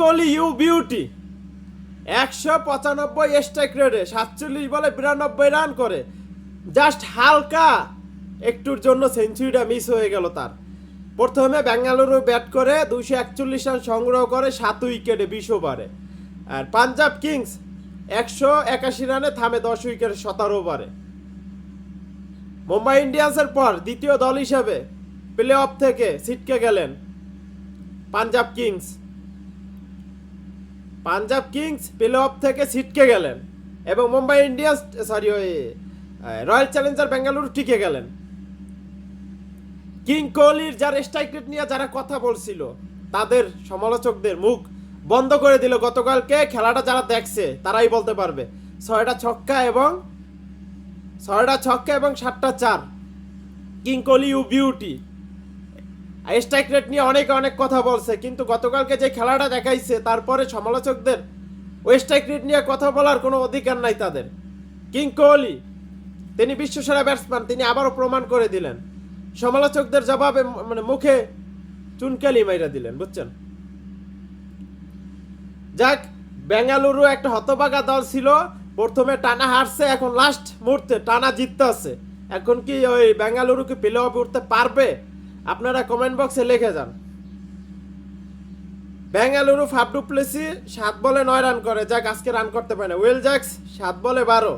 Kohli you beauty 195 strike রেটে 47 বলে 92 run করে জাস্ট হালকা একটুর জন্য সেঞ্চুরিটা মিস হয়ে গেল তার। প্রথমে বেঙ্গালুরু ব্যাট করে 241 রান সংগ্রহ করে 7 উইকেটে 20 ওভারে। আর পাঞ্জাব কিংস 181 রানে থামে 10 উইকেটে 17 ওভারে। মুম্বাই ইন্ডিয়ান্সের পর দ্বিতীয় দল হিসেবে প্লে অফ থেকে ছিটকে গেলেন Punjab kings. Punjab kings play off থেকে ছিটকে গেলেন এবং Mumbai Indians royal challenger Bengaluru টিকে গেলেন। কিং কোহলির যার স্ট্রাইক রেট নিয়ে যারা কথা বলছিল তাদের সমালোচকদের মুখ বন্ধ করে দিল গতকালকে। খেলাটা যারা দেখছে তারাই বলতে পারবে। 6টা ছক্কা এবং 7টা 4। King Kohli you beauty. Strike rate নিয়ে অনেকে অনেক কথা বলছে, কিন্তু গতকালকে যে খেলাটা দেখাইছে তারপরে সমালোচকদের ওই স্ট্রাইক রেট নিয়ে কথা বলার কোনো অধিকার নাই তাদের। কিং কোহলি তিনি বিশ্বসেরা ব্যাটসম্যান, তিনি আবারও প্রমাণ করে দিলেন। সমালোচকদের জবাবে মুখে চুনকালি মাইরা দিলেন, বুঝছেন। যাক, বেঙ্গালুরু একটা হতভাগা দল ছিল, প্রথমে টানা হারছে, এখন লাস্ট মুহূর্তে টানা জিততে আছে। এখন কি ওই বেঙ্গালুরুকে প্লে অফে উঠতে পারবে? আপনারা কমেন্ট বক্সে লিখে যান। বেঙ্গালুরু ফাফ ডু প্লেসি 7 বলে 9 রান করে, যাক আজকে রান করতে পারে না। উইল জ্যাক্স 7 বলে 12।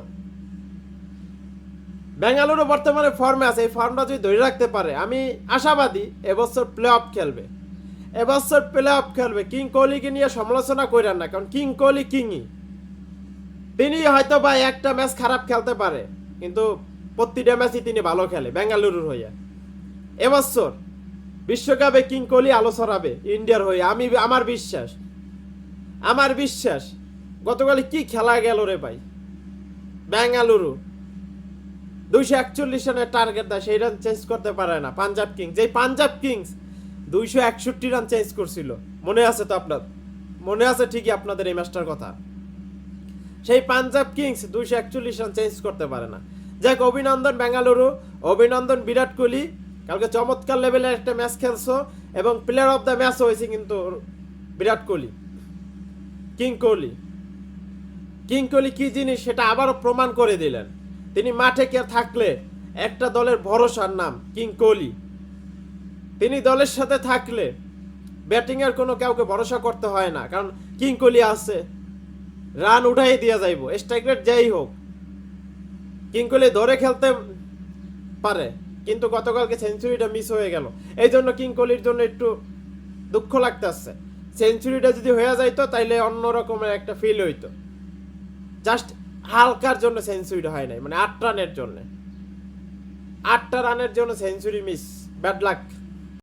বেঙ্গালুরু বর্তমানে ফর্মে আছে, এই ফর্মটা যদি ধরে রাখতে পারে আমি আশাবাদী এবছর প্লে অফ খেলবে। কিং কোহলিকে নিয়ে সমালোচনা করেন না, কারণ কিং কোহলি কিংই। তিনি হয়তো বা একটা ম্যাচ খারাপ খেলতে পারে, কিন্তু প্রতিটা ম্যাচই তিনি ভালো খেলে বেঙ্গালুরুর হয়ে। এবছর বিশ্বকাপে কিং কোহলি আলো ছড়াবে ইন্ডিয়ার হয়ে, আমার বিশ্বাস। গতকালে কি খেলা গেল রে ভাই। বেঙ্গালুরু 241 রানের টার্গেট দেয়, সেই রান চেঞ্জ করতে পারে না পাঞ্জাব কিংস। এই পাঞ্জাব কিংস 261 রান চেঞ্জ করছিল, মনে আছে তো আপনার? মনে আছে ঠিকই আপনাদের এই ম্যাচটার কথা। সেই পাঞ্জাব কিংস 241 রান চেঞ্জ করতে পারে না। যাক, অভিনন্দন বেঙ্গালুরু, অভিনন্দন বিরাট কোহলি। কালকে চমৎকার লেভেলের একটা ম্যাচ খেলছো এবং প্লেয়ার অফ দ্য ম্যাচ হয়েছে কিন্তু বিরাট কোহলি। কিং কোহলি কি জিনিস সেটা আবারও প্রমাণ করে দিলেন। তিনি মাঠে কে থাকলে একটা দলের ভরসার নাম কিং কোহলি। তিনি দলের সাথে থাকলে ব্যাটিংয়ের কোনো কাউকে ভরসা করতে হয় না, কারণ কিং কোহলি আছে, রান উঠাই দিয়া যাইব, স্ট্রাইক রেট যাই হোক। কিং কোহলি ধরে খেলতে পারে, কিন্তু গতকালকে সেঞ্চুরিটা মিস হয়ে গেল। এই জন্য কিং কোহলির জন্য একটু দুঃখ লাগতেছে। সেঞ্চুরিটা যদি হয়ে যাইতো তাইলে অন্য রকমের একটা ফিল হইতো। জাস্ট হালকার জন্য সেঞ্চুরিটা হয় নাই, 8 রানের জন্য 8টা রানের জন্য সেঞ্চুরি মিস। Bad luck.